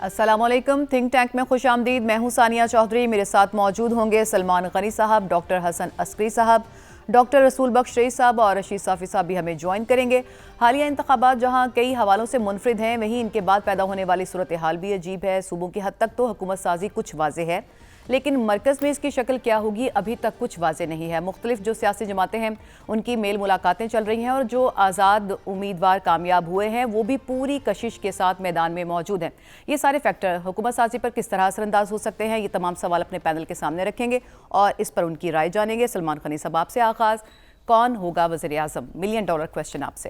السلام علیکم، think tank میں خوش آمدید۔ میں ہوں ثانیہ چودھری، میرے ساتھ موجود ہوں گے سلمان غنی صاحب، ڈاکٹر حسن عسکری صاحب، ڈاکٹر رسول بخش رئی صاحب اور رشید صافی صاحب بھی ہمیں جوائن کریں گے۔ حالیہ انتخابات جہاں کئی حوالوں سے منفرد ہیں، وہیں ان کے بعد پیدا ہونے والی صورتحال بھی عجیب ہے۔ صوبوں کی حد تک تو حکومت سازی کچھ واضح ہے، لیکن مرکز میں اس کی شکل کیا ہوگی ابھی تک کچھ واضح نہیں ہے۔ مختلف جو سیاسی جماعتیں ہیں ان کی میل ملاقاتیں چل رہی ہیں، اور جو آزاد امیدوار کامیاب ہوئے ہیں وہ بھی پوری کشش کے ساتھ میدان میں موجود ہیں۔ یہ سارے فیکٹر حکومت سازی پر کس طرح اثر انداز ہو سکتے ہیں، یہ تمام سوال اپنے پینل کے سامنے رکھیں گے اور اس پر ان کی رائے جانیں گے۔ سلمان غنی صاحب، آپ سے آغاز، کون ہوگا وزیر اعظم؟ ملین ڈالر کویسچن آپ سے۔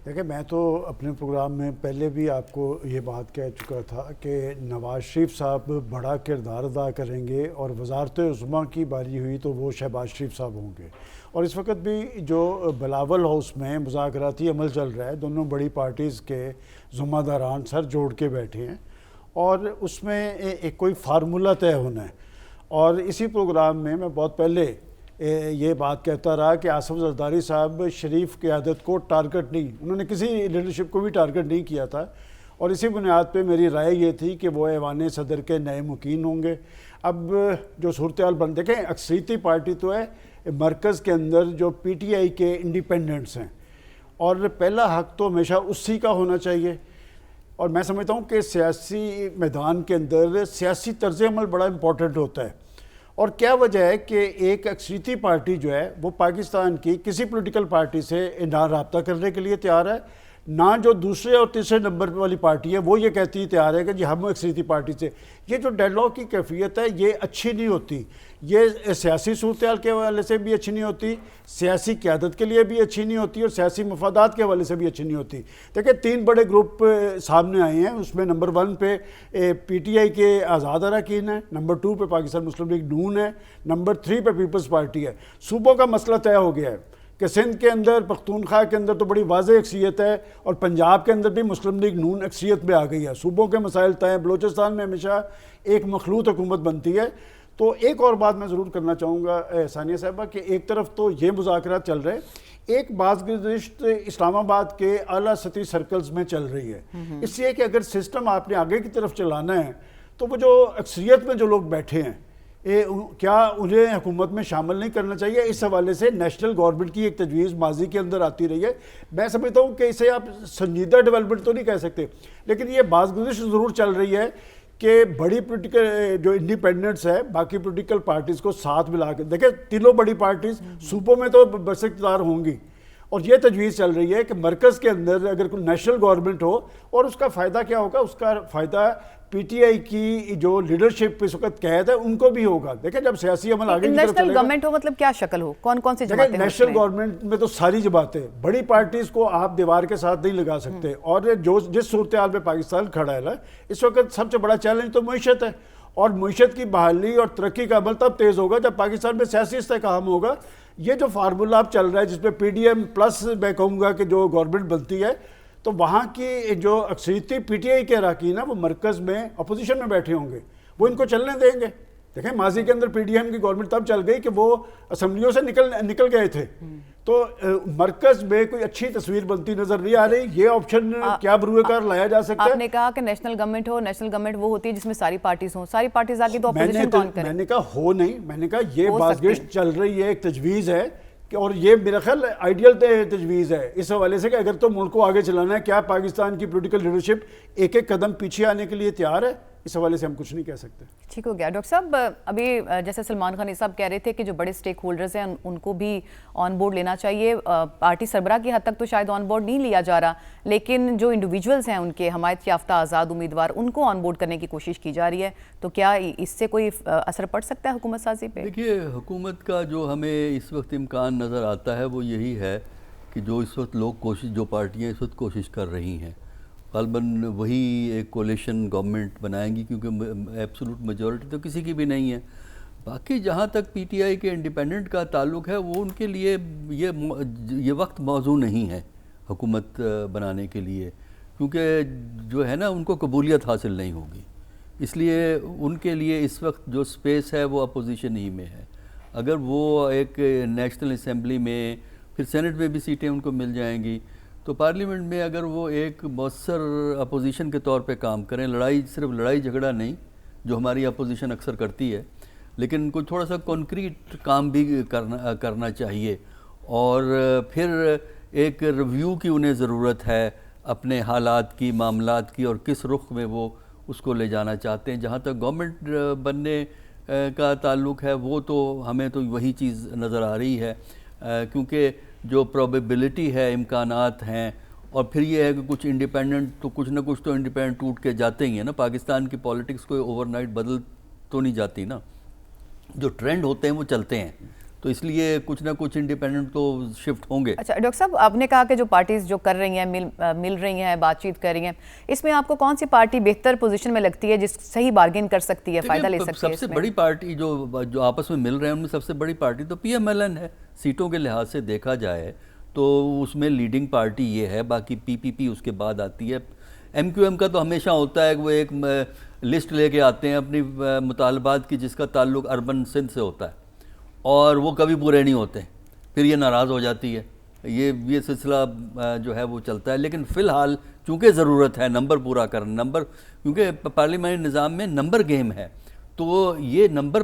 دیکھیں، میں تو اپنے پروگرام میں پہلے بھی آپ کو یہ بات کہہ چکا تھا کہ نواز شریف صاحب بڑا کردار ادا کریں گے، اور وزارت عظمیٰ کی باری ہوئی تو وہ شہباز شریف صاحب ہوں گے۔ اور اس وقت بھی جو بلاول ہاؤس میں مذاکراتی عمل چل رہا ہے، دونوں بڑی پارٹیز کے ذمہ داران سر جوڑ کے بیٹھے ہیں، اور اس میں ایک کوئی فارمولہ طے ہونا ہے۔ اور اسی پروگرام میں بہت پہلے یہ بات کہتا رہا کہ آصف زرداری صاحب شریف قیادت کو ٹارگٹ نہیں، انہوں نے کسی لیڈرشپ کو بھی ٹارگٹ نہیں کیا تھا، اور اسی بنیاد پہ میری رائے یہ تھی کہ وہ ایوان صدر کے نئے مکین ہوں گے۔ اب جو صورتحال بن، دیکھیں اکثریتی پارٹی تو ہے مرکز کے اندر جو پی ٹی آئی کے انڈیپینڈنٹس ہیں، اور پہلا حق تو ہمیشہ اسی کا ہونا چاہیے۔ اور میں سمجھتا ہوں کہ سیاسی میدان کے اندر سیاسی طرز عمل بڑا امپورٹنٹ ہوتا ہے، اور کیا وجہ ہے کہ ایک اکثریتی پارٹی جو ہے وہ پاکستان کی کسی پولیٹیکل پارٹی سے نہ رابطہ کرنے کے لیے تیار ہے، نہ جو دوسرے اور تیسرے نمبر والی پارٹی ہے وہ یہ کہتی تیار ہے کہ جی ہم اکثریتی پارٹی سے۔ یہ جو ڈائلاگ کی کیفیت ہے یہ اچھی نہیں ہوتی، یہ سیاسی صورتحال کے حوالے سے بھی اچھی نہیں ہوتی، سیاسی قیادت کے لیے بھی اچھی نہیں ہوتی، اور سیاسی مفادات کے حوالے سے بھی اچھی نہیں ہوتی۔ دیکھیں 3 بڑے گروپ سامنے آئے ہیں، اس میں نمبر 1 پہ پی ٹی آئی کے آزاد اراکین ہے، نمبر 2 پہ پاکستان مسلم لیگ نون ہے، نمبر 3 پہ پیپلز پارٹی ہے۔ صوبوں کا مسئلہ طے ہو گیا ہے کہ سندھ کے اندر، پختونخوا کے اندر تو بڑی واضح اکثریت ہے، اور پنجاب کے اندر بھی مسلم لیگ نون اکثریت میں آ گئی ہے۔ صوبوں کے مسائل طے ہیں۔ بلوچستان میں ہمیشہ ایک مخلوط حکومت بنتی ہے۔ تو ایک اور بات میں ضرور کرنا چاہوں گا ثانیہ صاحبہ، کہ ایک طرف تو یہ مذاکرات چل رہے ہیں، ایک بعض گزشت اسلام آباد کے اعلیٰ سطحی سرکلز میں چل رہی ہے، اس لیے کہ اگر سسٹم آپ نے آگے کی طرف چلانا ہے تو وہ جو اکثریت میں جو لوگ بیٹھے ہیں کیا انہیں حکومت میں شامل نہیں کرنا چاہیے؟ اس حوالے سے نیشنل گورنمنٹ کی ایک تجویز ماضی کے اندر آتی رہی ہے۔ میں سمجھتا ہوں کہ اسے آپ سنجیدہ ڈیولپمنٹ تو نہیں کہہ سکتے، لیکن یہ بعض گزشت ضرور چل رہی ہے کہ بڑی پولیٹیکل جو انڈیپینڈنٹس ہے باقی پولیٹیکل پارٹیز کو ساتھ ملا کے، دیکھیں تینوں بڑی پارٹیز صوبوں میں تو بس اقتدار ہوں گی، اور یہ تجویز چل رہی ہے کہ مرکز کے اندر اگر کوئی نیشنل گورنمنٹ ہو، اور اس کا فائدہ کیا ہوگا؟ اس کا فائدہ پی ٹی آئی کی جو لیڈرشپ اس وقت قید ہے ان کو بھی ہوگا۔ دیکھیں جب سیاسی عمل آگے کی طرف چلے گا، نیشنل گورنمنٹ ہو مطلب کیا شکل ہو؟ کون کون سی جماعتیں؟ دیکھیں نیشنل گورنمنٹ میں تو ساری جماعتیں، بڑی پارٹیز کو آپ دیوار کے ساتھ نہیں لگا سکتے، اور جس صورتحال میں پاکستان کھڑا ہے اس وقت سب سے بڑا چیلنج تو معیشت ہے، اور معیشت کی بحالی اور ترقی کا عمل تب تیز ہوگا جب پاکستان میں سیاسی استحکام ہوگا۔ یہ جو فارمولہ اب چل رہا ہے جس پہ پی ڈی ایم پلس میں کہوں گا کہ جو گورنمنٹ بنتی ہے، تو وہاں کی جو اکثریتی پی ٹی آئی کے اراکین ہیں وہ مرکز میں اپوزیشن میں بیٹھے ہوں گے، وہ ان کو چلنے دیں گے۔ دیکھیں ماضی کے اندر پی ڈی ایم کی گورنمنٹ تب چل گئی کہ وہ اسمبلیوں سے نکل گئے تھے، تو مرکز میں کوئی اچھی تصویر بنتی نظر نہیں آ رہی۔ یہ آپشن کیا بروئے کار لایا جا سکتا ہے؟ آپ نے کہا کہ نیشنل گورنمنٹ ہو، نیشنل گورنمنٹ وہ ہوتی ہے جس میں ساری پارٹیز ہوں، ساری پارٹیز آگے تو اپوزیشن کون کرے؟ میں نے کہا ہو نہیں، میں نے کہا یہ بات گشت چل رہی ہے، ایک تجویز ہے، اور یہ میرا خیال آئیڈیل تجویز ہے اس حوالے سے کہ اگر تو ملک کو آگے چلانا ہے، کیا پاکستان کی پولیٹیکل لیڈرشپ ایک ایک قدم پیچھے آنے کے لیے تیار ہے؟ اس حوالے سے ہم کچھ نہیں کہہ سکتے۔ ٹھیک ہو گیا ڈاکٹر صاحب، ابھی جیسے سلمان غنی صاحب کہہ رہے تھے کہ جو بڑے سٹیک ہولڈرز ہیں ان کو بھی آن بورڈ لینا چاہیے، پارٹی سربراہ کی حد تک تو شاید آن بورڈ نہیں لیا جا رہا، لیکن جو انڈیویجولز ہیں ان کے حمایت یافتہ آزاد امیدوار ان کو آن بورڈ کرنے کی کوشش کی جا رہی ہے، تو کیا اس سے کوئی اثر پڑ سکتا ہے حکومت سازی پہ؟ دیکھیے حکومت کا جو ہمیں اس وقت امکان نظر آتا ہے وہ یہی ہے کہ جو اس وقت لوگ جو پارٹیاں اس وقت کوشش کر رہی ہیں غالباً وہی ایک کولیشن گورنمنٹ بنائیں گی، کیونکہ ایبسولوٹ میجورٹی تو کسی کی بھی نہیں ہے۔ باقی جہاں تک پی ٹی آئی کے انڈیپینڈنٹ کا تعلق ہے، وہ ان کے لیے یہ وقت موزوں نہیں ہے حکومت بنانے کے لیے، کیونکہ جو ہے نا ان کو قبولیت حاصل نہیں ہوگی، اس لیے ان کے لیے اس وقت جو سپیس ہے وہ اپوزیشن ہی میں ہے۔ اگر وہ ایک نیشنل اسمبلی میں، پھر سینٹ میں بھی سیٹیں ان کو مل جائیں گی، تو پارلیمنٹ میں اگر وہ ایک مؤثر اپوزیشن کے طور پہ کام کریں، صرف لڑائی جھگڑا نہیں جو ہماری اپوزیشن اکثر کرتی ہے، لیکن کوئی تھوڑا سا کنکریٹ کام بھی کرنا چاہیے، اور پھر ایک ریویو کی انہیں ضرورت ہے اپنے حالات کی، معاملات کی، اور کس رخ میں وہ اس کو لے جانا چاہتے ہیں۔ جہاں تک گورنمنٹ بننے کا تعلق ہے، وہ تو ہمیں تو وہی چیز نظر آ رہی ہے، کیونکہ جو پروبیبلٹی ہے، امکانات ہیں، اور پھر یہ ہے کہ کچھ انڈیپینڈنٹ تو کچھ نہ کچھ تو انڈیپینڈنٹ ٹوٹ کے جاتے ہی ہیں نا۔ پاکستان کی پولیٹکس کوئی اوور نائٹ بدل تو نہیں جاتی نا، جو ٹرینڈ ہوتے ہیں وہ چلتے ہیں، تو اس لیے کچھ نہ کچھ انڈیپینڈنٹ تو شفٹ ہوں گے۔ اچھا ڈاکٹر صاحب، آپ نے کہا کہ جو پارٹیز جو کر رہی ہیں، مل رہی ہیں، بات چیت کر رہی ہیں، اس میں آپ کو کون سی پارٹی بہتر پوزیشن میں لگتی ہے جس صحیح بارگین کر سکتی ہے، فائدہ لے سکتی ہے؟ سب سے بڑی پارٹی جو آپس میں مل رہے ہیں ان میں سب سے بڑی پارٹی تو پی ایم ایل این ہے۔ سیٹوں کے لحاظ سے دیکھا جائے تو اس میں لیڈنگ پارٹی یہ ہے، باقی پی پی پی اس کے بعد آتی ہے۔ ایم کیو ایم کا تو ہمیشہ ہوتا ہے کہ وہ ایک لسٹ لے کے آتے ہیں اپنی مطالبات کی، جس کا تعلق اربن سندھ سے ہوتا ہے، اور وہ کبھی پورے نہیں ہوتے، پھر یہ ناراض ہو جاتی ہے۔ یہ سلسلہ جو ہے وہ چلتا ہے، لیکن فی الحال چونکہ ضرورت ہے نمبر پورا کرنا، کیونکہ پارلیمانی نظام میں نمبر گیم ہے، تو یہ نمبر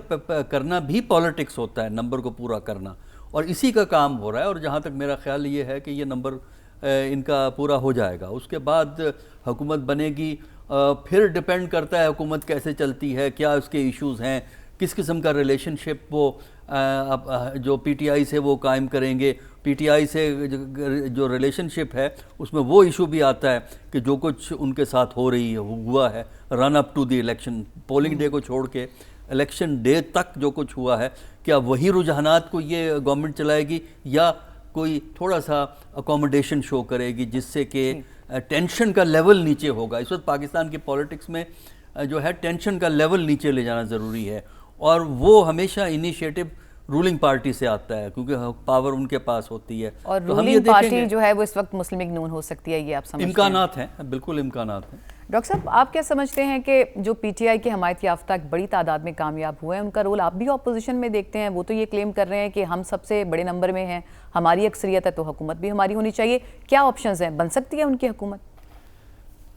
کرنا بھی پالیٹکس ہوتا ہے، نمبر کو پورا کرنا، اور اسی کا کام ہو رہا ہے۔ اور جہاں تک میرا خیال یہ ہے کہ یہ نمبر ان کا پورا ہو جائے گا، اس کے بعد حکومت بنے گی۔ پھر ڈیپینڈ کرتا ہے حکومت کیسے چلتی ہے، کیا اس کے ایشوز ہیں، کس قسم کا ریلیشن شپ وہ جو پی ٹی آئی سے وہ قائم کریں گے۔ پی ٹی آئی سے جو ریلیشن شپ ہے اس میں وہ ایشو بھی آتا ہے کہ جو کچھ ان کے ساتھ ہوا ہے run up to the election, polling day کو چھوڑ کے الیکشن ڈے تک جو کچھ ہوا ہے، کیا وہی رجحانات کو یہ گورنمنٹ چلائے گی، یا کوئی تھوڑا سا اکوموڈیشن شو کرے گی جس سے کہ ٹینشن کا لیول نیچے ہوگا۔ اس وقت پاکستان کی پولیٹکس میں جو ہے ٹینشن کا لیول نیچے لے جانا ضروری ہے، اور وہ ہمیشہ انیشیٹو رولنگ پارٹی سے آتا ہے، کیونکہ پاور ان کے پاس ہوتی ہے، اور تو ہم یہ رولنگ دیکھیں پارٹی گے جو ہے وہ اس وقت مسلم لیگ نون ہو سکتی ہے، یہ آپ سمجھتے ہیں؟ امکانات ہیں، بالکل امکانات ہیں۔ ڈاکٹر صاحب، آپ کیا سمجھتے ہیں کہ جو پی ٹی آئی کے حمایت یافتہ ایک بڑی تعداد میں کامیاب ہوئے ہیں، ان کا رول آپ بھی اپوزیشن میں دیکھتے ہیں؟ وہ تو یہ کلیم کر رہے ہیں کہ ہم سب سے بڑے نمبر میں ہیں، ہماری اکثریت ہے تو حکومت بھی ہماری ہونی چاہیے۔ کیا آپشنز ہیں، بن سکتی ہے ان کی حکومت؟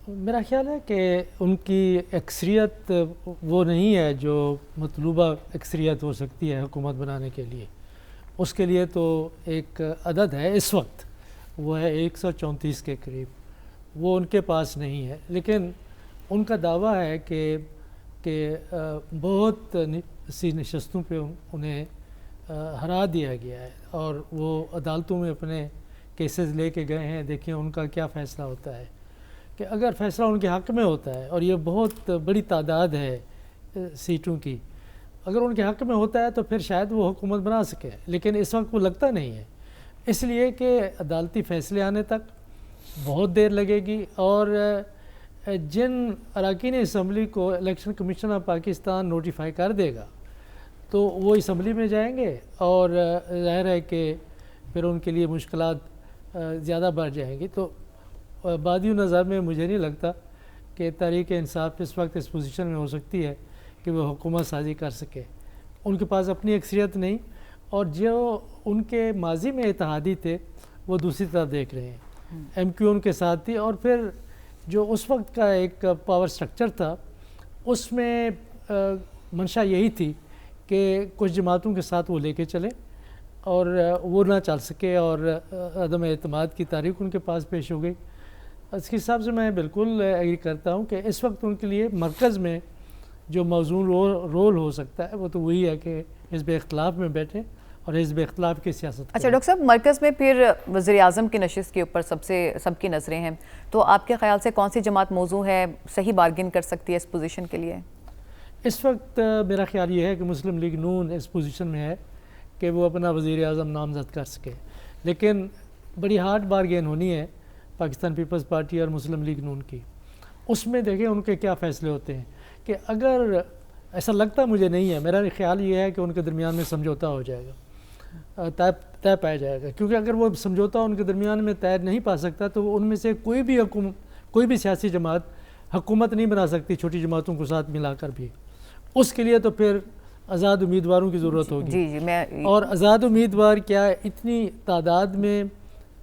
میرا خیال ہے کہ ان کی اکثریت وہ نہیں ہے جو مطلوبہ اکثریت ہو سکتی ہے حکومت بنانے کے لیے۔ اس کے لیے تو ایک عدد ہے اس وقت، وہ ہے 134 کے قریب، وہ ان کے پاس نہیں ہے، لیکن ان کا دعویٰ ہے کہ بہت سی نشستوں پہ انہیں ہرا دیا گیا ہے، اور وہ عدالتوں میں اپنے کیسز لے کے گئے ہیں۔ دیکھیں ان کا کیا فیصلہ ہوتا ہے، کہ اگر فیصلہ ان کے حق میں ہوتا ہے، اور یہ بہت بڑی تعداد ہے سیٹوں کی، اگر ان کے حق میں ہوتا ہے تو پھر شاید وہ حکومت بنا سکے، لیکن اس وقت وہ لگتا نہیں ہے، اس لیے کہ عدالتی فیصلے آنے تک بہت دیر لگے گی، اور جن اراکین اسمبلی کو election commission of Pakistan notify کر دے گا تو وہ اسمبلی میں جائیں گے، اور ظاہر ہے کہ پھر ان کے لیے مشکلات زیادہ بڑھ جائیں گی۔ تو بادی نظر میں مجھے نہیں لگتا کہ تحریک انصاف اس وقت اس پوزیشن میں ہو سکتی ہے کہ وہ حکومت سازی کر سکے۔ ان کے پاس اپنی اکثریت نہیں، اور جو ان کے ماضی میں اتحادی تھے وہ دوسری طرف دیکھ رہے ہیں۔ ایم کیو ان کے ساتھ تھی، اور پھر جو اس وقت کا ایک پاور سٹرکچر تھا اس میں منشا یہی تھی کہ کچھ جماعتوں کے ساتھ وہ لے کے چلیں، اور وہ نہ چل سکے، اور عدم اعتماد کی تاریخ ان کے پاس پیش ہو گئی۔ اس کے حساب سے میں بالکل ایگری کرتا ہوں کہ اس وقت ان کے لیے مرکز میں جو موزون رول ہو سکتا ہے وہ تو وہی ہے کہ حزب اختلاف میں بیٹھیں اور حزب اختلاف کی سیاست کریں۔ اچھا ڈاکٹر صاحب، مرکز میں پھر وزیر اعظم کی نشست کے اوپر سب کی نظریں ہیں، تو آپ کے خیال سے کون سی جماعت موضوع ہے، صحیح بارگین کر سکتی ہے اس پوزیشن کے لیے؟ اس وقت میرا خیال یہ ہے کہ مسلم لیگ نون اس پوزیشن میں ہے کہ وہ اپنا وزیر اعظم نامزد کر سکے، لیکن بڑی ہارڈ بارگین ہونی ہے پاکستان پیپلز پارٹی اور مسلم لیگ نون کی۔ اس میں دیکھیں ان کے کیا فیصلے ہوتے ہیں، کہ اگر ایسا لگتا مجھے نہیں ہے، میرا خیال یہ ہے کہ ان کے درمیان میں سمجھوتا ہو جائے گا، طے پایا جائے گا، کیونکہ اگر وہ سمجھوتا ان کے درمیان میں طے نہیں پا سکتا تو ان میں سے کوئی بھی سیاسی جماعت حکومت نہیں بنا سکتی چھوٹی جماعتوں کو ساتھ ملا کر بھی۔ اس کے لیے تو پھر آزاد امیدواروں کی ضرورت ہوگی، اور آزاد امیدوار کیا اتنی تعداد میں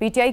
PTI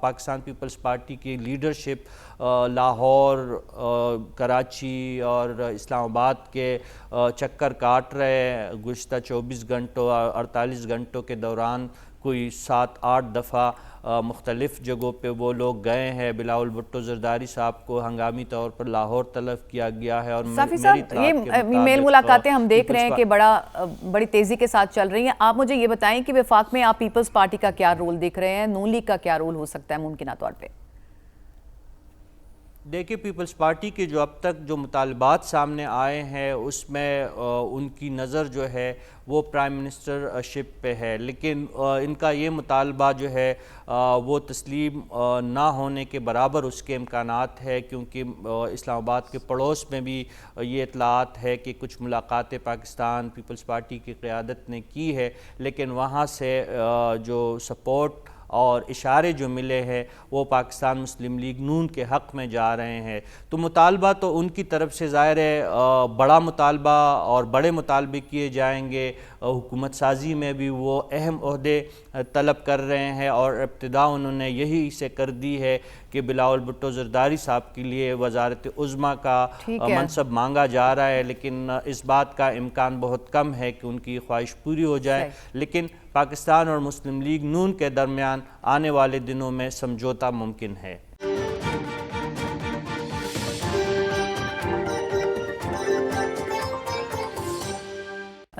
پاکستان پیپلز پارٹی کی لیڈرشپ لاہور، کراچی اور اسلام آباد کے چکر کاٹ رہے گزشتہ 24 گھنٹوں 48 گھنٹوں کے دوران کوئی 7-8 دفعہ مختلف جگہوں پہ وہ لوگ گئے ہیں. بلاول بھٹو زرداری صاحب کو ہنگامی طور پر لاہور طلب کیا گیا ہے. اور صافی صاحب یہ میل ملاقاتیں ہم دیکھ رہے ہیں کہ بڑی تیزی کے ساتھ چل رہی ہیں. آپ مجھے یہ بتائیں کہ وفاق میں آپ پیپلز پارٹی کا کیا رول دیکھ رہے ہیں, نون لیگ کا کیا رول ہو سکتا ہے ممکنہ طور پہ؟ دیکھیں پیپلز پارٹی کے جو اب تک جو مطالبات سامنے آئے ہیں اس میں ان کی نظر جو ہے وہ پرائم منسٹر شپ پہ ہے, لیکن ان کا یہ مطالبہ جو ہے وہ تسلیم نہ ہونے کے برابر اس کے امکانات ہے, کیونکہ اسلام آباد کے پڑوس میں بھی یہ اطلاعات ہے کہ کچھ ملاقاتیں پاکستان پیپلز پارٹی کی قیادت نے کی ہے, لیکن وہاں سے جو سپورٹ اور اشارے جو ملے ہیں وہ پاکستان مسلم لیگ نون کے حق میں جا رہے ہیں. تو مطالبہ تو ان کی طرف سے ظاہر ہے بڑا مطالبہ اور بڑے مطالبے کیے جائیں گے. حکومت سازی میں بھی وہ اہم عہدے طلب کر رہے ہیں, اور ابتدا انہوں نے یہی سے کر دی ہے کہ بلاول بھٹو زرداری صاحب کے لیے وزارت عظمیٰ کا منصب مانگا جا رہا ہے, لیکن اس بات کا امکان بہت کم ہے کہ ان کی خواہش پوری ہو جائے. لیکن پاکستان اور مسلم لیگ نون کے درمیان آنے والے دنوں میں سمجھوتا ممکن ہے.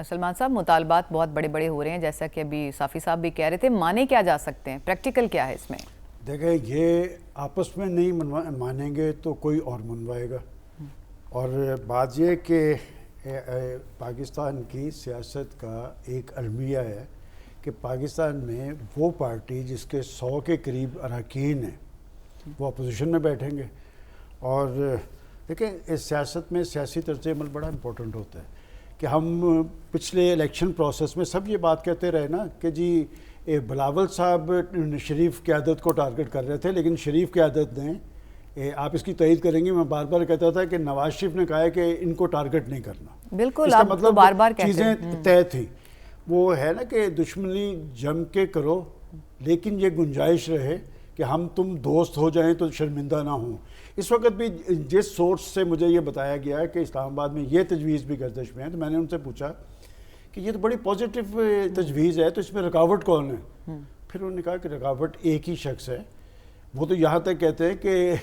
سلمان صاحب مطالبات بہت بڑے بڑے ہو رہے ہیں, جیسا کہ ابھی صافی صاحب بھی کہہ رہے تھے, مانے کیا جا سکتے ہیں, پریکٹیکل کیا ہے اس میں؟ دیکھیں یہ آپس میں نہیں مانیں گے تو کوئی اور منوائے گا. اور بات یہ کہ پاکستان کی سیاست کا ایک المیہ ہے کہ پاکستان میں وہ پارٹی جس کے 100 کے قریب اراکین ہیں وہ اپوزیشن میں بیٹھیں گے. اور دیکھیں اس سیاست میں سیاسی طرز عمل بڑا امپورٹنٹ ہوتا ہے کہ ہم پچھلے الیکشن پروسیس میں سب یہ بات کہتے رہے نا کہ جی بلاول صاحب شریف قیادت کو ٹارگٹ کر رہے تھے, لیکن شریف قیادت نے, آپ اس کی تائید کریں گے, میں بار بار کہتا تھا کہ نواز شریف نے کہا ہے کہ ان کو ٹارگٹ نہیں کرنا. بالکل, آپ تو بار بار کہتے ہیں. چیزیں طے تھیں, وہ ہے نا کہ دشمنی جم کے کرو لیکن یہ گنجائش رہے کہ ہم تم دوست ہو جائیں تو شرمندہ نہ ہوں. اس وقت بھی جس سورس سے مجھے یہ بتایا گیا ہے کہ اسلام آباد میں یہ تجویز بھی گردش میں ہے, تو میں نے ان سے پوچھا کہ یہ تو بڑی پازیٹیو تجویز ہے, تو اس میں رکاوٹ کون ہے؟ پھر انہوں نے کہا کہ رکاوٹ ایک ہی شخص ہے. وہ تو یہاں تک کہتے ہیں کہ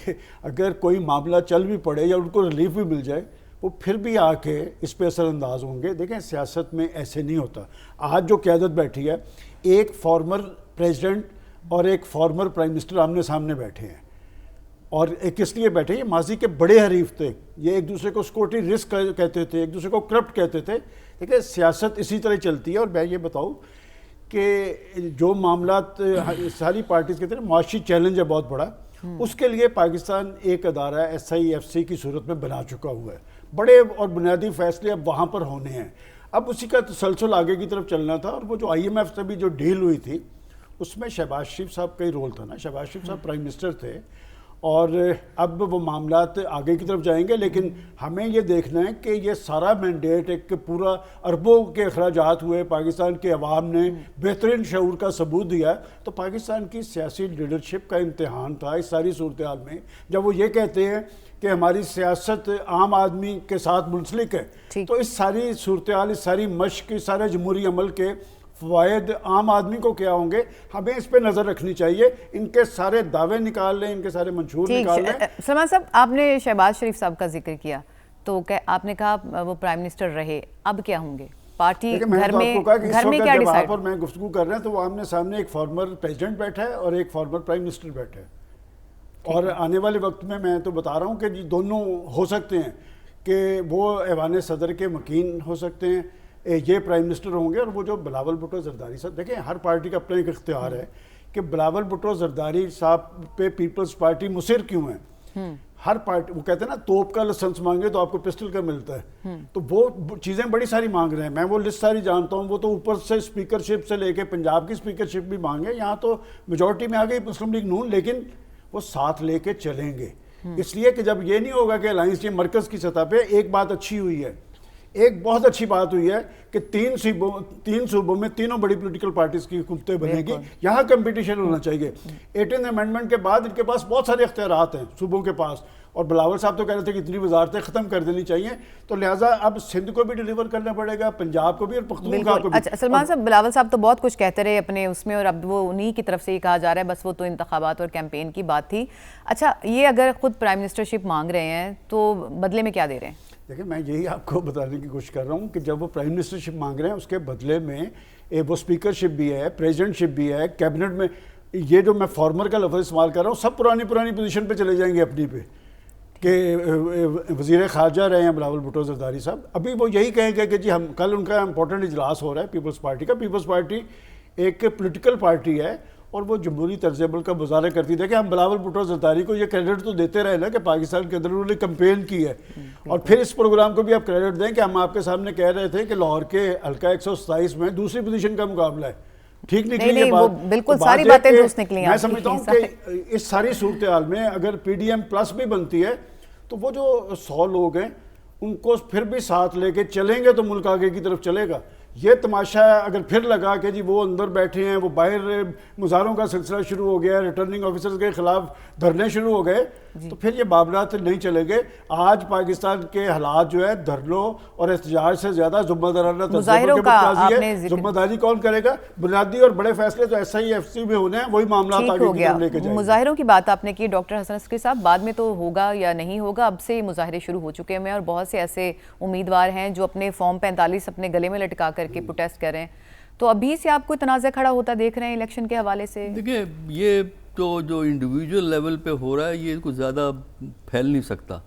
اگر کوئی معاملہ چل بھی پڑے یا ان کو ریلیف بھی مل جائے وہ پھر بھی آ کے اس پہ اثر انداز ہوں گے. دیکھیں سیاست میں ایسے نہیں ہوتا. آج جو قیادت بیٹھی ہے, ایک فارمر پریزیڈنٹ اور ایک فارمر پرائم منسٹر آمنے سامنے بیٹھے ہیں, اور کس لیے بیٹھے؟ یہ ماضی کے بڑے حریف تھے, یہ ایک دوسرے کو سیکورٹی رسک کہتے تھے, ایک دوسرے کو کرپٹ کہتے تھے. دیکھیں سیاست اسی طرح چلتی ہے. اور میں یہ بتاؤں کہ جو معاملات ساری پارٹیز کہتے ہیں معاشی چیلنج ہے بہت بڑا, اس کے لیے پاکستان ایک ادارہ SIFC کی صورت میں بنا چکا ہوا ہے. بڑے اور بنیادی فیصلے اب وہاں پر ہونے ہیں. اب اسی کا تسلسل آگے کی طرف چلنا تھا. اور وہ جو IMF سے بھی جو ڈیل ہوئی تھی اس میں شہباز شریف صاحب کا ہی رول تھا نا. شہباز شریف صاحب پرائم منسٹر تھے, اور اب وہ معاملات آگے کی طرف جائیں گے. لیکن ہمیں یہ دیکھنا ہے کہ یہ سارا مینڈیٹ ایک پورا اربوں کے اخراجات ہوئے, پاکستان کے عوام نے بہترین شعور کا ثبوت دیا. تو پاکستان کی سیاسی لیڈرشپ کا امتحان تھا اس ساری صورتحال میں, جب وہ یہ کہتے ہیں کہ ہماری سیاست عام آدمی کے ساتھ منسلک ہے. تو اس ساری صورتحال, اس ساری مشق, اس سارے جمہوری عمل کے فوائد عام آدمی کو کیا ہوں گے, ہمیں اس پہ نظر رکھنی چاہیے. ان کے سارے دعوے نکال لیں, ان کے سارے منشور نکال لیں. سلمان صاحب, آپ نے شہباز شریف صاحب کا ذکر کیا, تو آپ نے کہا وہ پرائم منسٹر رہے, اب کیا ہوں گے پارٹی گھر میں کیا ڈیسائیڈ؟ پر میں گفتگو کر رہے ہیں تو وہ آمنے سامنے ایک فارمر پریزیڈنٹ بیٹھا ہے اور ایک فارمر پرائم منسٹر بیٹھا ہے. اور آنے والے وقت میں تو بتا رہا ہوں کہ دونوں ہو سکتے ہیں کہ وہ ایوان صدر کے مکین ہو سکتے ہیں, یہ پرائم منسٹر ہوں گے. اور وہ جو بلاول بھٹو زرداری صاحب, دیکھیں ہر پارٹی کا اپنا ایک اختیار ہے کہ بلاول بھٹو زرداری صاحب پہ پیپلز پارٹی مصر کیوں ہے. ہر پارٹی, وہ کہتے ہیں نا توپ کا لائسنس مانگے تو آپ کو پسٹل کا ملتا ہے. تو وہ چیزیں بڑی ساری مانگ رہے ہیں, میں وہ لسٹ ساری جانتا ہوں. وہ تو اوپر سے اسپیکرشپ سے لے کے پنجاب کی اسپیکرشپ بھی مانگے. یہاں تو میجورٹی میں آ گئی مسلم لیگ نون, لیکن وہ ساتھ لے کے چلیں گے. اس لیے کہ جب یہ نہیں ہوگا کہ الائنس یہ مرکز کی سطح پہ, ایک بات اچھی ہوئی ہے ایک بہت اچھی بات ہوئی ہے کہ تین صوبوں میں تینوں بڑی پولیٹیکل پارٹیز کی حکومتیں بنے گی. یہاں کمپٹیشن ہونا چاہیے. 18 امینڈمنٹ کے بعد ان کے پاس بہت سارے اختیارات ہیں صوبوں کے پاس, اور بلاول صاحب تو کہہ رہے تھے کہ اتنی وزارتیں ختم کر دینی چاہیے, تو لہٰذا اب سندھ کو بھی ڈیلیور کرنا پڑے گا, پنجاب کو بھی اور پختونخوا کو بھی. اچھا سلمان صاحب, بلاول صاحب تو بہت کچھ کہتے رہے اپنے اس میں, اور اب وہ انہی کی طرف سے یہ کہا جا رہا ہے بس وہ تو انتخابات اور کیمپین کی بات تھی. اچھا, یہ اگر خود پرائم منسٹرشپ مانگ رہے ہیں تو بدلے میں کیا دے رہے ہیں؟ دیکھیں, میں یہی آپ کو بتانے کی کوشش کر رہا ہوں کہ جب وہ پرائم منسٹرشپ مانگ رہے ہیں اس کے بدلے میں وہ اسپیکرشپ بھی ہے, پریزیڈنٹشپ بھی ہے, کیبنٹ میں یہ جو میں فارمر کا لفظ استعمال کر رہا ہوں سب پرانی پوزیشن پہ چلے جائیں گے اپنی پہ, کہ وزیر خارجہ رہے ہیں بلاول بھٹو زرداری صاحب, ابھی وہ یہی کہیں گے کہ جی ہم کل ان کا امپورٹنٹ اجلاس ہو رہا ہے پیپلز پارٹی کا. پیپلز پارٹی ایک پولیٹیکل پارٹی ہے اور وہ جمہوری طرز عمل کا مظاہرہ کرتی تھی کہ ہم بلاول بھٹو زرداری کو یہ کریڈٹ تو دیتے رہے نا کہ پاکستان کے اندر انہوں نے کمپین کی ہے, اور پھر اس پروگرام کو بھی آپ کریڈٹ دیں کہ ہم آپ کے سامنے کہہ رہے تھے کہ لاہور کے حلقہ 127 میں دوسری پوزیشن کا مقابلہ ہے. ٹھیک نکلی یہ بات, بالکل ساری باتیں درست نکلی. میں سمجھتا ہوں کہ اس ساری صورتحال میں اگر پی ڈی ایم پلس بھی بنتی ہے تو وہ جو 100 لوگ ہیں ان کو پھر بھی ساتھ لے کے چلیں گے تو ملک آگے کی طرف چلے گا. یہ تماشا اگر پھر لگا کہ جی وہ اندر بیٹھے ہیں, وہ باہر مظاہروں کا سلسلہ شروع ہو گیا, ریٹرننگ آفیسرز کے خلاف دھرنے شروع ہو گئے, تو پھر یہ معاملات نہیں چلیں گے. آج پاکستان کے حالات جو ہے دھرنوں اور احتجاج سے زیادہ ذمہ دارانہ مظاہروں کا آپ نے ذمہ داری کون کرے گا؟ بنیادی اور بڑے فیصلے تو ایس آئی ایف سی میں ہونے ہیں, وہی معاملات آگے کی طرف لے کے جائیں. مظاہروں کی بات آپ نے کی ڈاکٹر حسن عسکری صاحب, بعد میں تو ہوگا یا نہیں ہوگا, اب سے مظاہرے شروع ہو چکے ہیں اور بہت سے ایسے امیدوار ہیں جو اپنے فارم 45 اپنے گلے میں لٹکا کر کے پروٹیسٹ کر رہے ہیں. تو ابھی سے آپ کو تنازع کھڑا ہوتا دیکھ رہے ہیں الیکشن کے حوالے سے؟ دیکھیں, یہ تو جو انڈیویجول لیول پہ ہو رہا ہے یہ کچھ زیادہ پھیل نہیں سکتا.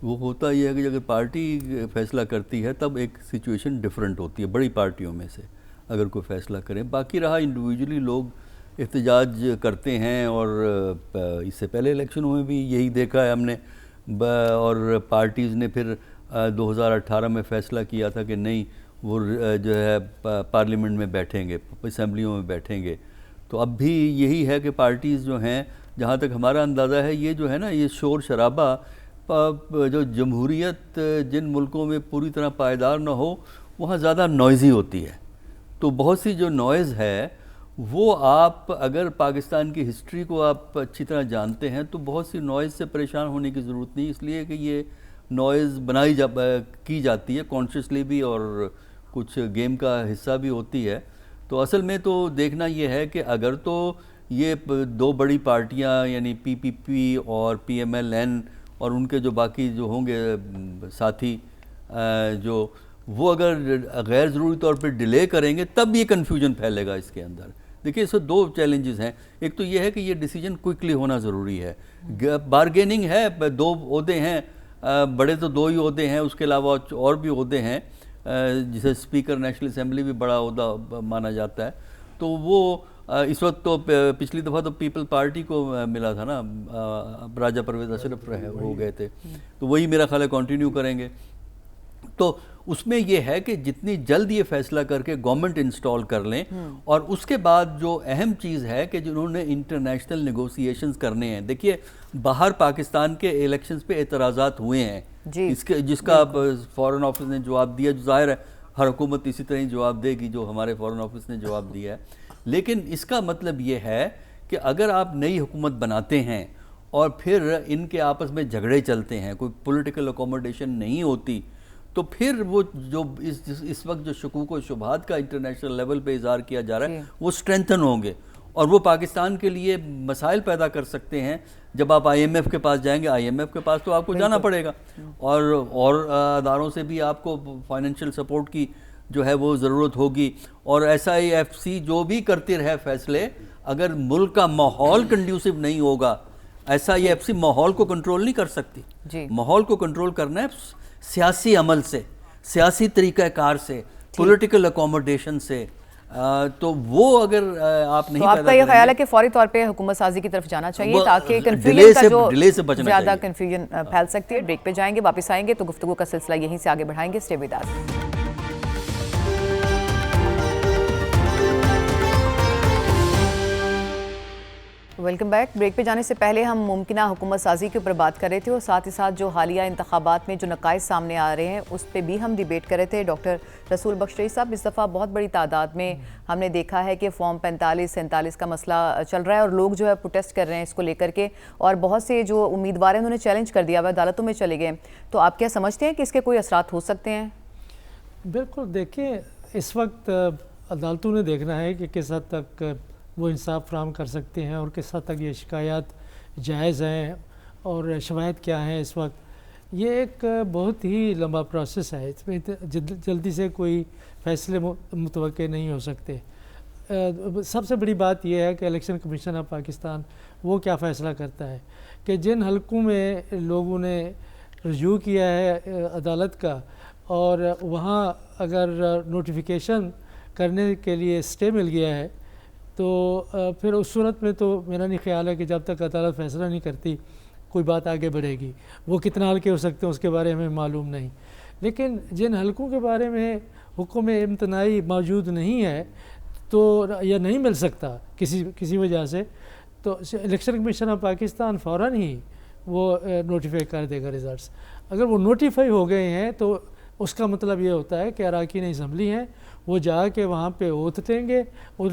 وہ ہوتا یہ ہے کہ اگر پارٹی فیصلہ کرتی ہے تب ایک سچویشن ڈیفرنٹ ہوتی ہے بڑی پارٹیوں میں سے اگر کوئی فیصلہ کریں. باقی رہا انڈیویجولی لوگ احتجاج کرتے ہیں, اور اس سے پہلے الیکشنوں میں بھی یہی دیکھا ہے ہم نے, اور پارٹیز نے پھر 2018 میں فیصلہ کیا تھا کہ نہیں وہ جو ہے پارلیمنٹ میں بیٹھیں گے, اسمبلیوں میں بیٹھیں گے. تو اب بھی یہی ہے کہ پارٹیز جو ہیں, جہاں تک ہمارا اندازہ ہے, یہ جو ہے نا یہ شور شرابہ جو جمہوریت جن ملکوں میں پوری طرح پائیدار نہ ہو وہاں زیادہ نوائزی ہوتی ہے. تو بہت سی جو نوائز ہے وہ آپ اگر پاکستان کی ہسٹری کو آپ اچھی طرح جانتے ہیں تو بہت سی نوائز سے پریشان ہونے کی ضرورت نہیں, اس لیے کہ یہ نوائز کی جاتی ہے کانشیسلی بھی اور کچھ گیم کا حصہ بھی ہوتی ہے. تو اصل میں تو دیکھنا یہ ہے کہ اگر تو یہ دو بڑی پارٹیاں یعنی پی پی پی اور پی ایم ایل این اور ان کے جو باقی جو ہوں گے ساتھی جو وہ اگر غیر ضروری طور پہ ڈیلے کریں گے تب یہ کنفیوژن پھیلے گا اس کے اندر. دیکھیے, اس سے دو چیلنجز ہیں. ایک تو یہ ہے کہ یہ ڈیسیجن کوئکلی ہونا ضروری ہے. بارگیننگ ہے, 2 عہدے ہیں, بڑے تو 2 ہی عہدے ہیں, اس کے علاوہ اور بھی عہدے ہیں, جسے اسپیکر نیشنل اسمبلی بھی بڑا عہدہ مانا جاتا ہے. تو وہ اس وقت تو پچھلی دفعہ تو پیپل پارٹی کو ملا تھا نا, راجہ پرویز اشرف ہو گئے تھے, تو وہی میرا خیال ہے کنٹینیو کریں گے. تو اس میں یہ ہے کہ جتنی جلد یہ فیصلہ کر کے گورنمنٹ انسٹال کر لیں, اور اس کے بعد جو اہم چیز ہے کہ جنہوں نے انٹرنیشنل نیگوسیشنز کرنے ہیں. دیکھیے, باہر پاکستان کے الیکشنز پہ اعتراضات ہوئے ہیں, جس کا فارن آفس نے جواب دیا, جو ظاہر ہے ہر حکومت اسی طرح ہی جواب دے گی جو ہمارے فارن آفس نے جواب دیا ہے. لیکن اس کا مطلب یہ ہے کہ اگر آپ نئی حکومت بناتے ہیں اور پھر ان کے آپس میں جھگڑے چلتے ہیں, کوئی پولیٹیکل اکوموڈیشن نہیں ہوتی, تو پھر وہ جو اس وقت جو شکوک و شبہات کا انٹرنیشنل لیول پہ اظہار کیا جا رہا ہے وہ اسٹرینتھن ہوں گے, اور وہ پاکستان کے لیے مسائل پیدا کر سکتے ہیں. جب آپ آئی ایم ایف کے پاس جائیں گے, آئی ایم ایف کے پاس تو آپ کو جانا پڑے گا, اور اداروں سے بھی آپ کو فائنینشیل سپورٹ کی جو ہے وہ ضرورت ہوگی. اور ایس آئی ایف سی جو بھی کرتی رہے فیصلے, اگر ملک کا ماحول کنڈیوسو نہیں ہوگا, ایس آئی ایف سی ماحول کو کنٹرول نہیں کر سکتی. ماحول کو کنٹرول کرنا ہے سیاسی عمل سے, سیاسی طریقہ کار سے, پولیٹیکل اکوموڈیشن سے. تو وہ اگر آپ نہیں, تو آپ کا یہ خیال ہے کہ فوری طور پہ حکومت سازی کی طرف جانا چاہیے تاکہ کنفیوژن کا جو زیادہ کنفیوژن پھیل سکتی ہے. بریک پہ جائیں گے, واپس آئیں گے تو گفتگو کا سلسلہ یہیں سے آگے بڑھائیں گے. Stay with us. Welcome back. Break پہ جانے سے پہلے ہم ممکنہ حکومت سازی کے اوپر بات کر رہے تھے اور ساتھ ہی ساتھ جو حالیہ انتخابات میں جو نقائص سامنے آ رہے ہیں اس پہ بھی ہم ڈیبیٹ کر رہے تھے. ڈاکٹر رسول بخش رئی صاحب, اس دفعہ بہت بڑی تعداد میں ہم نے دیکھا ہے کہ فارم 45 47 کا مسئلہ چل رہا ہے اور لوگ جو ہے پروٹیسٹ کر رہے ہیں اس کو لے کر کے, اور بہت سے جو امیدوار ہیں انہوں نے چیلنج کر دیا ہوا, عدالتوں میں چلے گئے. تو آپ کیا سمجھتے ہیں کہ اس کے کوئی اثرات ہو سکتے ہیں؟ بالکل, دیکھیں اس وقت عدالتوں نے دیکھنا ہے کہ کس حد تک وہ انصاف فراہم کر سکتے ہیں اور کس حد تک یہ شکایات جائز ہیں اور شواہد کیا ہیں. اس وقت یہ ایک بہت ہی لمبا پروسیس ہے, اس میں جلدی سے کوئی فیصلے متوقع نہیں ہو سکتے. سب سے بڑی بات یہ ہے کہ الیکشن کمیشن آف پاکستان وہ کیا فیصلہ کرتا ہے کہ جن حلقوں میں لوگوں نے رجوع کیا ہے عدالت کا اور وہاں اگر نوٹیفیکیشن کرنے کے لیے اسٹے مل گیا ہے تو پھر اس صورت میں تو میرا نہیں خیال ہے کہ جب تک عدالت فیصلہ نہیں کرتی کوئی بات آگے بڑھے گی. وہ کتنا حلقے ہو سکتے ہیں اس کے بارے میں معلوم نہیں, لیکن جن حلقوں کے بارے میں حکم امتناعی موجود نہیں ہے تو یا نہیں مل سکتا کسی وجہ سے, تو الیکشن کمیشن آف پاکستان فوراً ہی وہ نوٹیفائی کر دے گا ریزلٹس. اگر وہ نوٹیفائی ہو گئے ہیں تو اس کا مطلب یہ ہوتا ہے کہ اراکین اسمبلی ہیں وہ جا کے وہاں پہ اوتھ دیں گے, اور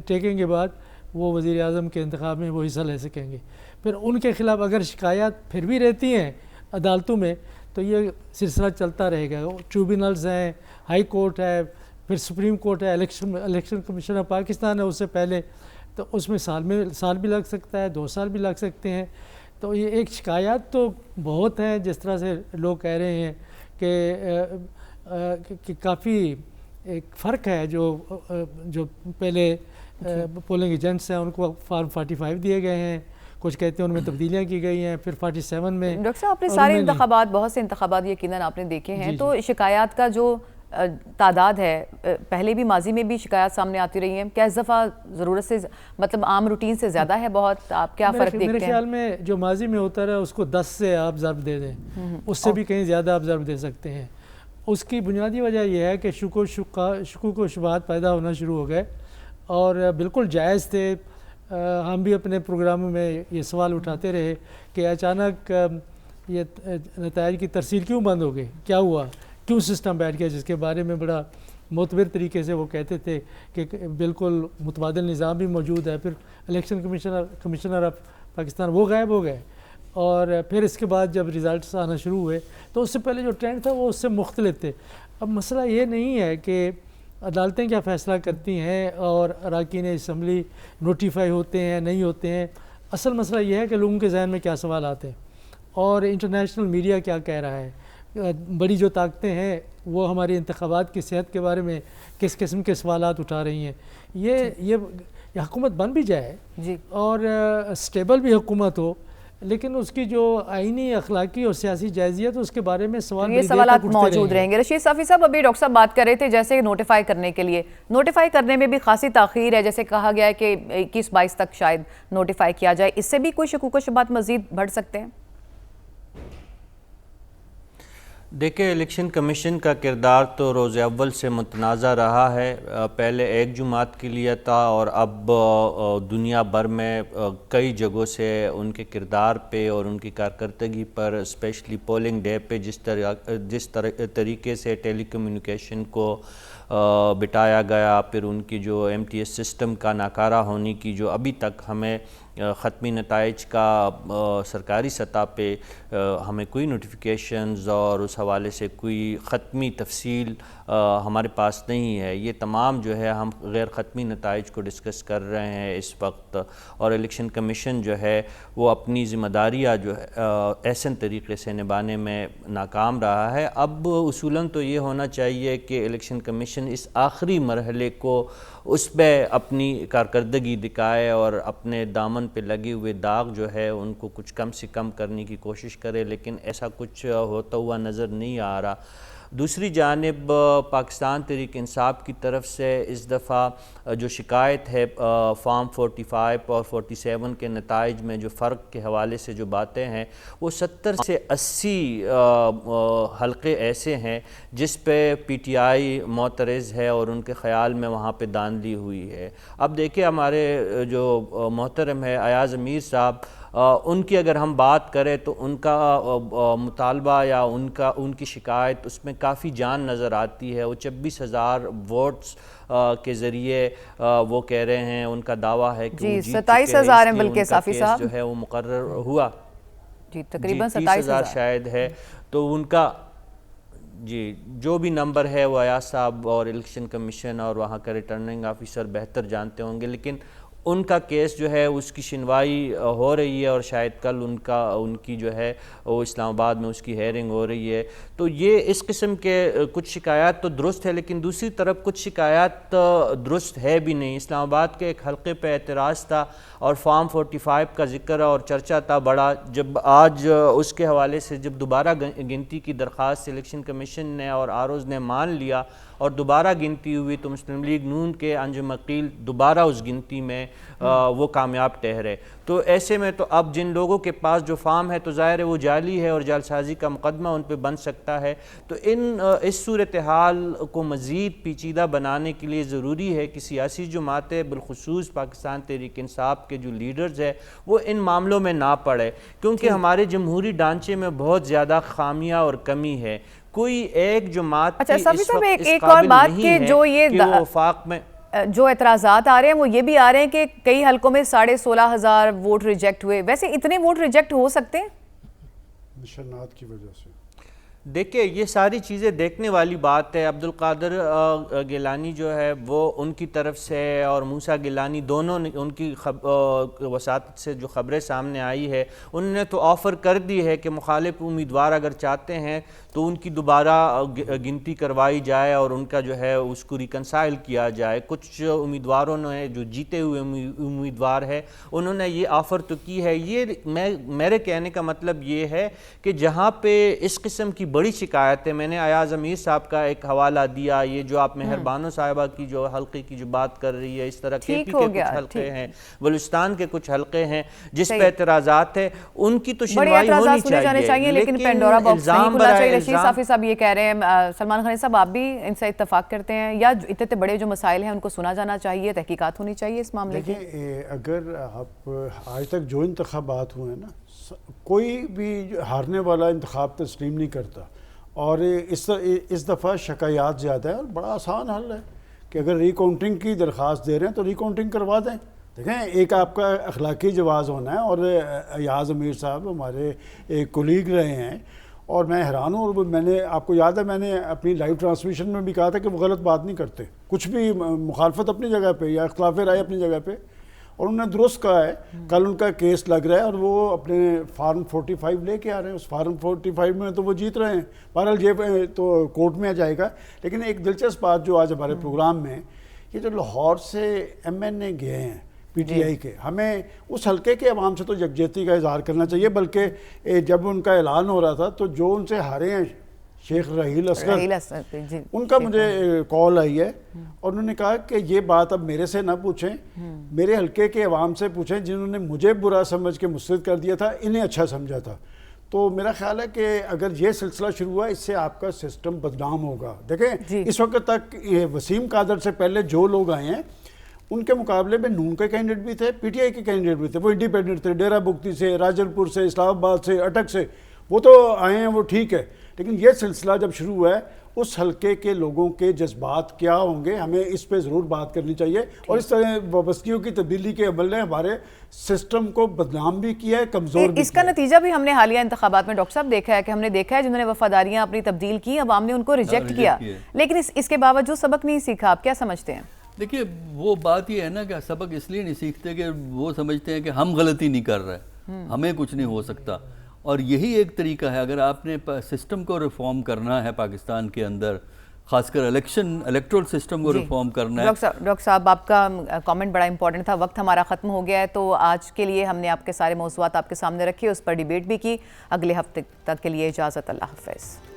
ٹیکیں کے بعد وہ وزیر اعظم کے انتخاب میں وہ حصہ لے سکیں گے. پھر ان کے خلاف اگر شکایات پھر بھی رہتی ہیں عدالتوں میں تو یہ سلسلہ چلتا رہے گا. ٹریبونلز ہیں, ہائی کورٹ ہے, پھر سپریم کورٹ ہے, الیکشن کمیشن آف پاکستان ہے اس سے پہلے, تو اس میں سال بھی لگ سکتا ہے, 2 سال بھی لگ سکتے ہیں. تو یہ ایک شکایات تو بہت ہیں, جس طرح سے لوگ کہہ رہے ہیں کہ کافی ایک فرق ہے. جو پہلے پولنگ ایجنٹس ہیں ان کو فارم 45 دیے گئے ہیں, کچھ کہتے ہیں ان میں تبدیلیاں کی گئی ہیں, پھر 47 میں. ڈاکٹر صاحب, آپ نے سارے انتخابات, بہت سے انتخابات یقیناً آپ نے دیکھے ہیں, تو شکایات کا جو تعداد ہے, پہلے بھی ماضی میں بھی شکایات سامنے آتی رہی ہیں, کیا اس دفعہ ضرورت سے مطلب عام روٹین سے زیادہ ہے بہت؟ آپ کیا فرق دیکھتے ہیں؟ میرے خیال میں جو ماضی میں ہوتا رہا اس کو 10 سے آپ ضرب دے دیں, اس سے بھی کہیں زیادہ آپ ضرب دے سکتے ہیں. اس کی بنیادی وجہ یہ ہے کہ شکوک و شبہات پیدا ہونا شروع ہو گئے اور بالکل جائز تھے. ہم بھی اپنے پروگراموں میں یہ سوال اٹھاتے رہے کہ اچانک یہ نتائج کی ترسیل کیوں بند ہو گئی, کیا ہوا, کیوں سسٹم بیٹھ گیا, جس کے بارے میں بڑا معتبر طریقے سے وہ کہتے تھے کہ بالکل متبادل نظام بھی موجود ہے. پھر الیکشن کمشنر آف پاکستان وہ غائب ہو گئے, اور پھر اس کے بعد جب ریزلٹس آنا شروع ہوئے تو اس سے پہلے جو ٹرینڈ تھا وہ اس سے مختلف تھے. اب مسئلہ یہ نہیں ہے کہ عدالتیں کیا فیصلہ کرتی ہیں اور اراکین اسمبلی نوٹیفائی ہوتے ہیں نہیں ہوتے ہیں. اصل مسئلہ یہ ہے کہ لوگوں کے ذہن میں کیا سوال آتے ہیں اور انٹرنیشنل میڈیا کیا کہہ رہا ہے. بڑی جو طاقتیں ہیں وہ ہماری انتخابات کی صحت کے بارے میں کس قسم کے سوالات اٹھا رہی ہیں. یہ حکومت بن بھی جائے اور اسٹیبل بھی حکومت ہو, لیکن اس کی جو آئینی, اخلاقی اور سیاسی جائزیت اس کے بارے میں سوالات موجود رہیں گے. رشید صافی صاحب, ابھی ڈاکٹر صاحب بات کر رہے تھے جیسے نوٹیفائی کرنے کے لیے, نوٹیفائی کرنے میں بھی خاصی تاخیر ہے, جیسے کہا گیا ہے کہ 21-22 تک شاید نوٹیفائی کیا جائے. اس سے بھی کوئی شکوک و شبہات مزید بڑھ سکتے ہیں؟ دیکھیں, الیکشن کمیشن کا کردار تو روز اول سے متنازع رہا ہے. پہلے ایک جماعت کے لیے تھا اور اب دنیا بھر میں کئی جگہوں سے ان کے کردار پہ اور ان کی کارکردگی پر, اسپیشلی پولنگ ڈے پہ جس طریقے سے ٹیلی کمیونیکیشن کو بٹایا گیا, پھر ان کی جو MTS سسٹم کا ناکارہ ہونے کی جو ابھی تک ہمیں ختمی نتائج کا سرکاری سطح پہ ہمیں کوئی نوٹیفیکیشنز اور اس حوالے سے کوئی ختمی تفصیل ہمارے پاس نہیں ہے. یہ تمام جو ہے ہم غیر ختمی نتائج کو ڈسکس کر رہے ہیں اس وقت, اور الیکشن کمیشن جو ہے وہ اپنی ذمہ داریاں جو ہے احسن طریقے سے نبھانے میں ناکام رہا ہے. اب اصولاً تو یہ ہونا چاہیے کہ الیکشن کمیشن اس آخری مرحلے کو اس پہ اپنی کارکردگی دکھائے اور اپنے دامن پہ لگے ہوئے داغ جو ہے ان کو کچھ کم سے کم کرنے کی کوشش کرے, لیکن ایسا کچھ ہوتا ہوا نظر نہیں آ رہا. دوسری جانب پاکستان تحریک انصاف کی طرف سے اس دفعہ جو شکایت ہے فارم 45 اور 47 کے نتائج میں جو فرق کے حوالے سے جو باتیں ہیں وہ 70 سے 80 حلقے ایسے ہیں جس پہ پی ٹی آئی معترض ہے اور ان کے خیال میں وہاں پہ داندلی ہوئی ہے. اب دیکھیں ہمارے جو محترم ہے ایاز امیر صاحب، ان کی اگر ہم بات کریں تو ان کا مطالبہ یا ان کی شکایت اس میں کافی جان نظر آتی ہے. وہ 26,000 ووٹس کے ذریعے وہ کہہ رہے ہیں، ان کا دعویٰ ہے کہ وہ جیت چکے ہیں، 27,000 ہیں اس لیے بلکہ ان کا صافی کیس صاحب جو ہے وہ مقرر ہوا. جی تقریباً 30,000 شاید ہے. تو ان کا جی جو بھی نمبر ہے وہ ایاز صاحب اور الیکشن کمیشن اور وہاں کا ریٹرننگ آفیسر بہتر جانتے ہوں گے، لیکن ان کا کیس جو ہے اس کی سنوائی ہو رہی ہے اور شاید کل ان کی جو ہے وہ اسلام آباد میں اس کی ہیئرنگ ہو رہی ہے. تو یہ اس قسم کے کچھ شکایات تو درست ہے، لیکن دوسری طرف کچھ شکایات درست ہے بھی نہیں. اسلام آباد کے ایک حلقے پہ اعتراض تھا اور فارم 45 کا ذکر اور چرچا تھا بڑا. جب آج اس کے حوالے سے جب دوبارہ گنتی کی درخواست الیکشن کمیشن نے اور آروز نے مان لیا اور دوبارہ گنتی ہوئی تو مسلم لیگ نون کے انجم عقیل دوبارہ اس گنتی میں وہ کامیاب ٹھہرے. تو ایسے میں تو اب جن لوگوں کے پاس جو فارم ہے تو ظاہر ہے وہ جعلی ہے اور جعلسازی کا مقدمہ ان پہ بن سکتا ہے. تو اس صورتحال کو مزید پیچیدہ بنانے کے لیے ضروری ہے کہ سیاسی جماعتیں بالخصوص پاکستان تحریک انصاف کے جو لیڈرز ہیں وہ ان معاملوں میں نہ پڑے، کیونکہ ہمارے جمہوری ڈھانچے میں بہت زیادہ خامیاں اور کمی ہے. کوئی ایک جماعت کی اس وقت اس قابل نہیں ہے کہ وہ وفاق میں جو اعتراضات آ رہے ہیں وہ یہ بھی آ رہے ہیں کہ کئی حلقوں میں 16,500 ووٹ ریجیکٹ ہوئے. ویسے اتنے ووٹ ریجیکٹ ہو سکتے ہیں؟ نشانات کی وجہ سے دیکھیں یہ ساری چیزیں دیکھنے والی بات ہے. عبدالقادر گیلانی جو ہے وہ ان کی طرف سے اور موسیٰ گیلانی دونوں نے ان کی وساطت سے جو خبریں سامنے آئی ہے انہوں نے تو آفر کر دی ہے کہ مخالف امیدوار اگر چاہتے ہیں تو ان کی دوبارہ گنتی کروائی جائے اور ان کا جو ہے اس کو ریکنسائل کیا جائے. کچھ امیدواروں نے جو جیتے ہوئے امیدوار ہے انہوں نے یہ آفر تو کی ہے. یہ میرے کہنے کا مطلب یہ ہے کہ جہاں پہ اس قسم کی بڑی شکایت ہے، میں نے ایاز امیر صاحب کا ایک حوالہ دیا، یہ جو آپ مہربانو صاحبہ کی جو حلقے کی جو بات کر رہی ہے، اس طرح کے پی کے کچھ حلقے ہیں، بلوچستان کے کچھ حلقے ہیں جس پہ اعتراضات ہے، ان کی تو سنوائی ہونی چاہیے. لیکن پینڈورا باکس نہیں کھلنا چاہیے. رشید صافی صاحب یہ کہہ رہے ہیں. سلمان غنی صاحب آپ بھی ان سے اتفاق کرتے ہیں یا اتنے بڑے جو مسائل ہیں ان کو سنا جانا چاہیے، تحقیقات ہونی چاہیے اس معاملے کی؟ دیکھیں اگر آپ آج تک جو انتخابات ہوئے ہیں نا، کوئی بھی ہارنے والا انتخاب تسلیم نہیں کرتا، اور اس دفعہ شکایات زیادہ ہے. اور بڑا آسان حل ہے کہ اگر ریکاؤنٹنگ کی درخواست دے رہے ہیں تو ریکاؤنٹنگ کروا دیں. دیکھیں ایک آپ کا اخلاقی جواز ہونا ہے. اور ایاز امیر صاحب ہمارے ایک کولیگ رہے ہیں اور میں حیران ہوں. اور میں نے آپ کو یاد ہے میں نے اپنی لائیو ٹرانسمیشن میں بھی کہا تھا کہ وہ غلط بات نہیں کرتے، کچھ بھی مخالفت اپنی جگہ پہ یا اختلاف رائے اپنی جگہ پہ، اور انہوں نے درست کہا ہے. کل ان کا کیس لگ رہا ہے اور وہ اپنے فارم 45 لے کے آ رہے ہیں. اس فارم 45 میں تو وہ جیت رہے ہیں. بہرحال یہ تو کورٹ میں آ جائے گا. لیکن ایک دلچسپ بات جو آج ہمارے پروگرام میں، یہ جو لاہور سے ایم این اے گئے ہیں پی ٹی آئی کے، ہمیں اس حلقے کے عوام سے تو یکجہتی کا اظہار کرنا چاہیے. بلکہ جب ان کا اعلان ہو رہا تھا تو جو ان سے ہارے ہیں شیخ رحیل اصغر، ان کا مجھے کال آئی ہے اور انہوں نے کہا کہ یہ بات اب میرے سے نہ پوچھیں، میرے حلقے کے عوام سے پوچھیں جنہوں نے مجھے برا سمجھ کے مسترد کر دیا تھا، انہیں اچھا سمجھا تھا. تو میرا خیال ہے کہ اگر یہ سلسلہ شروع ہوا اس سے آپ کا سسٹم بدنام ہوگا. دیکھیں اس وقت تک وسیم قادر سے پہلے جو لوگ آئے ہیں ان کے مقابلے میں نون کے کینڈیڈیٹ بھی تھے، پی ٹی آئی کے کینڈیڈیٹ بھی تھے، وہ انڈیپینڈنٹ تھے، ڈیرہ بگٹی سے، راجل پور سے، اسلام آباد سے، اٹک سے، وہ تو آئے ہیں، وہ ٹھیک ہے. لیکن یہ سلسلہ جب شروع ہوا ہے اس حلقے کے لوگوں کے جذبات کیا ہوں گے، ہمیں اس پہ ضرور بات کرنی چاہیے. اور اس طرح وابستگیوں کی تبدیلی کے عمل نے ہمارے سسٹم کو بدنام بھی کیا ہے، کمزور بھی. اس کا نتیجہ بھی ہم نے حالیہ انتخابات میں ڈاکٹر صاحب دیکھا ہے کہ ہم نے دیکھا ہے جنہوں نے وفاداریاں اپنی تبدیل کی، عوام نے ان کو ریجیکٹ کیا، لیکن اس کے باوجود سبق نہیں سیکھا. آپ کیا سمجھتے ہیں؟ دیکھیے وہ بات یہ ہے نا کہ سبق اس لیے نہیں سیکھتے کہ وہ سمجھتے ہیں کہ ہم غلطی نہیں کر رہے، ہمیں کچھ نہیں ہو سکتا. اور یہی ایک طریقہ ہے اگر آپ نے سسٹم کو ریفارم کرنا ہے پاکستان کے اندر، خاص کر الیکٹرل سسٹم کو ریفارم کرنا ہے. ڈاکٹر صاحب آپ کا کامنٹ بڑا امپورٹنٹ تھا. وقت ہمارا ختم ہو گیا ہے تو آج کے لیے ہم نے آپ کے سارے موضوعات آپ کے سامنے رکھے، اس پر ڈیبیٹ بھی کی. اگلے ہفتے تک کے لیے اجازت. اللہ حافظ.